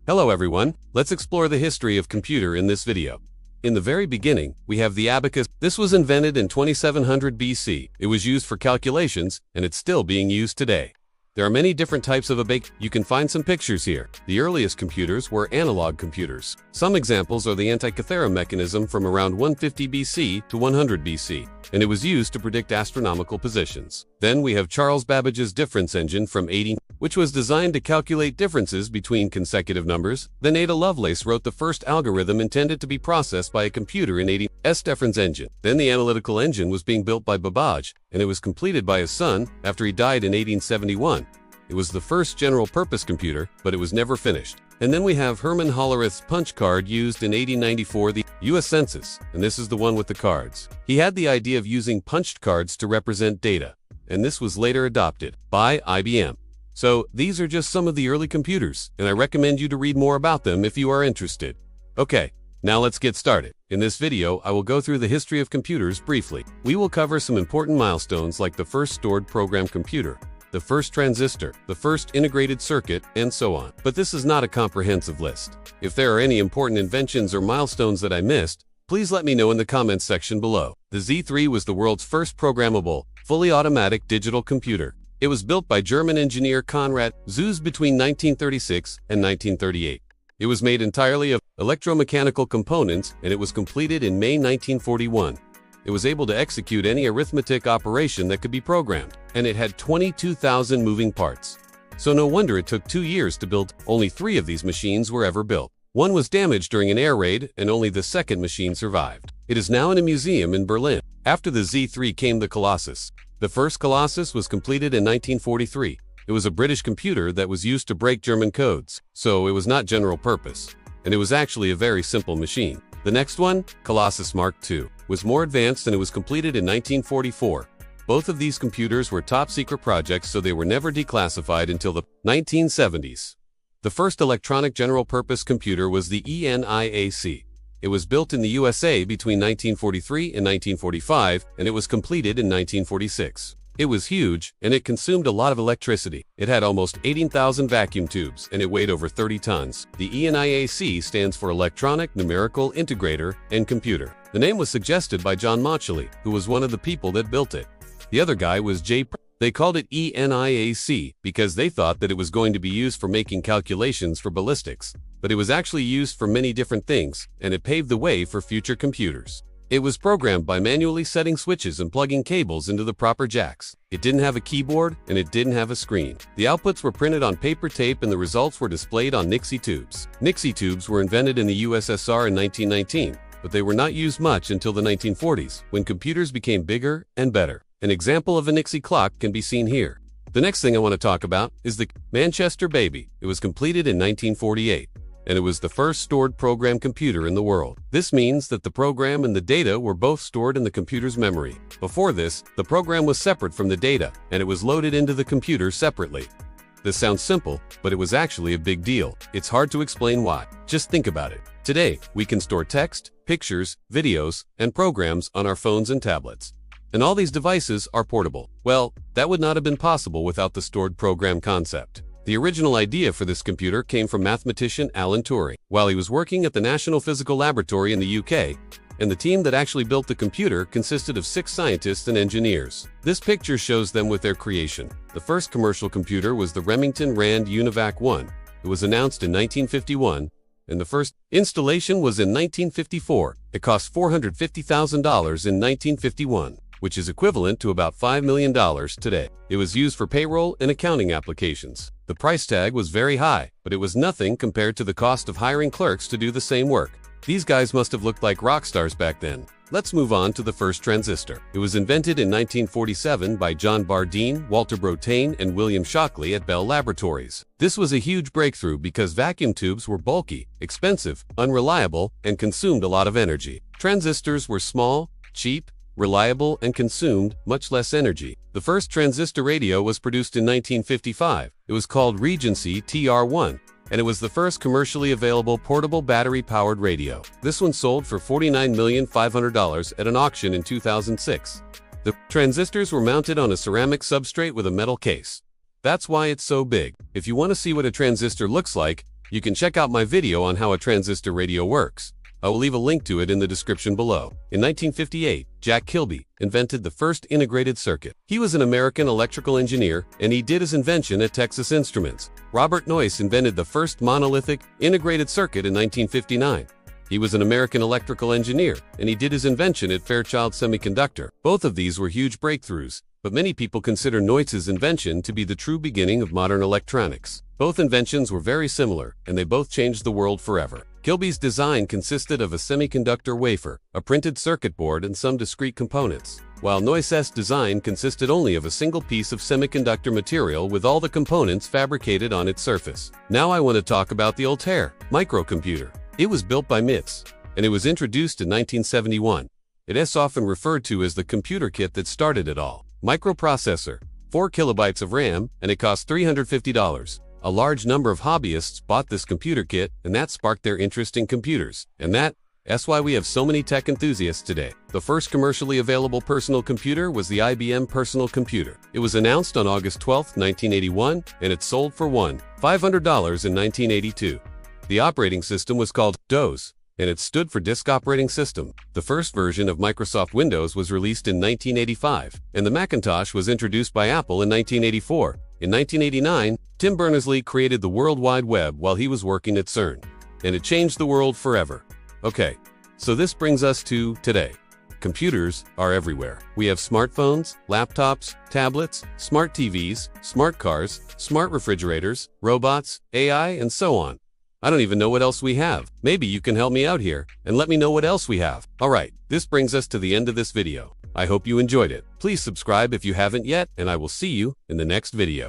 Hello everyone, let's explore the history of computer in this video. In the very beginning, we have the abacus. This was invented in 2700 BC. It was used for calculations, and it's still being used today. There are many different types of abacus. You can find some pictures here. The earliest computers were analog computers. Some examples are the Antikythera mechanism from around 150 BC to 100 BC, and it was used to predict astronomical positions. Then we have Charles Babbage's difference engine from 18, which was designed to calculate differences between consecutive numbers. Then Ada Lovelace wrote the first algorithm intended to be processed by a computer in 18's difference engine. Then the analytical engine was being built by Babbage, and it was completed by his son after he died in 1871. It was the first general-purpose computer, but it was never finished. And then we have Herman Hollerith's punch card used in 1894, the U.S. Census, and this is the one with the cards. He had the idea of using punched cards to represent data, and this was later adopted by IBM. So these are just some of the early computers, and I recommend you to read more about them if you are interested. Okay, now let's get started. In this video, I will go through the history of computers briefly. We will cover some important milestones like the first stored program computer, the first transistor, the first integrated circuit, and so on. But this is not a comprehensive list. If there are any important inventions or milestones that I missed, please let me know in the comments section below. The Z3 was the world's first programmable, fully automatic digital computer. It was built by German engineer Konrad Zuse between 1936 and 1938. It was made entirely of electromechanical components, and it was completed in May 1941. It was able to execute any arithmetic operation that could be programmed, and it had 22,000 moving parts. So no wonder it took 2 years to build. Only 3 of these machines were ever built. One was damaged during an air raid, and only the second machine survived. It is now in a museum in Berlin. After the Z3 came the Colossus. The first Colossus was completed in 1943. It was a British computer that was used to break German codes, so it was not general purpose, and it was actually a very simple machine. The next one, Colossus Mark II, was more advanced and it was completed in 1944. Both of these computers were top-secret projects, so they were never declassified until the 1970s. The first electronic general-purpose computer was the ENIAC. It was built in the USA between 1943 and 1945, and it was completed in 1946. It was huge, and it consumed a lot of electricity. It had almost 18,000 vacuum tubes, and it weighed over 30 tons. The ENIAC stands for Electronic Numerical Integrator and Computer. The name was suggested by John Mauchly, who was one of the people that built it. The other guy was They called it ENIAC because they thought that it was going to be used for making calculations for ballistics. But it was actually used for many different things, and it paved the way for future computers. It was programmed by manually setting switches and plugging cables into the proper jacks. It didn't have a keyboard, and it didn't have a screen. The outputs were printed on paper tape and the results were displayed on Nixie tubes. Nixie tubes were invented in the USSR in 1919, but they were not used much until the 1940s, when computers became bigger and better. An example of a Nixie clock can be seen here. The next thing I want to talk about is the Manchester Baby. It was completed in 1948. And it was the first stored program computer in the world. This means that the program and the data were both stored in the computer's memory. Before this, the program was separate from the data, and it was loaded into the computer separately. This sounds simple, but it was actually a big deal. It's hard to explain why. Just think about it. Today, we can store text, pictures, videos, and programs on our phones and tablets. And all these devices are portable. Well, that would not have been possible without the stored program concept. The original idea for this computer came from mathematician Alan Turing while he was working at the National Physical Laboratory in the UK, and the team that actually built the computer consisted of 6 scientists and engineers. This picture shows them with their creation. The first commercial computer was the Remington Rand Univac 1. It was announced in 1951, and the first installation was in 1954. It cost $450,000 in 1951. Which is equivalent to about $5 million today. It was used for payroll and accounting applications. The price tag was very high, but it was nothing compared to the cost of hiring clerks to do the same work. These guys must have looked like rock stars back then. Let's move on to the first transistor. It was invented in 1947 by John Bardeen, Walter Broughton, and William Shockley at Bell Laboratories. This was a huge breakthrough because vacuum tubes were bulky, expensive, unreliable, and consumed a lot of energy. Transistors were small, cheap, reliable, and consumed much less energy. The first transistor radio was produced in 1955. It was called Regency TR1, and it was the first commercially available portable battery-powered radio. This one sold for $49,500,000 at an auction in 2006. The transistors were mounted on a ceramic substrate with a metal case. That's why it's so big. If you want to see what a transistor looks like, You can check out my video on how a transistor radio works. I will leave a link to it in the description below. In 1958, Jack Kilby invented the first integrated circuit. He was an American electrical engineer, and he did his invention at Texas Instruments. Robert Noyce invented the first monolithic, integrated circuit in 1959. He was an American electrical engineer, and he did his invention at Fairchild Semiconductor. Both of these were huge breakthroughs, but many people consider Noyce's invention to be the true beginning of modern electronics. Both inventions were very similar, and they both changed the world forever. Kilby's design consisted of a semiconductor wafer, a printed circuit board, and some discrete components, while Noyce's design consisted only of a single piece of semiconductor material with all the components fabricated on its surface. Now I want to talk about the Altair microcomputer. It was built by MITS, and it was introduced in 1971. It is often referred to as the computer kit that started it all. Microprocessor, 4 kilobytes of RAM, and it cost $350. A large number of hobbyists bought this computer kit, and that sparked their interest in computers. And that's why we have so many tech enthusiasts today. The first commercially available personal computer was the IBM Personal Computer. It was announced on August 12, 1981, and it sold for $500 in 1982. The operating system was called DOS, and it stood for Disk Operating System. The first version of Microsoft Windows was released in 1985, and the Macintosh was introduced by Apple in 1984. In 1989, Tim Berners-Lee created the World Wide Web while he was working at CERN, and it changed the world forever. Okay, so this brings us to today. Computers are everywhere. We have smartphones, laptops, tablets, smart TVs, smart cars, smart refrigerators, robots, AI, and so on. I don't even know what else we have. Maybe you can help me out here and let me know what else we have. Alright, this brings us to the end of this video. I hope you enjoyed it. Please subscribe if you haven't yet, and I will see you in the next video.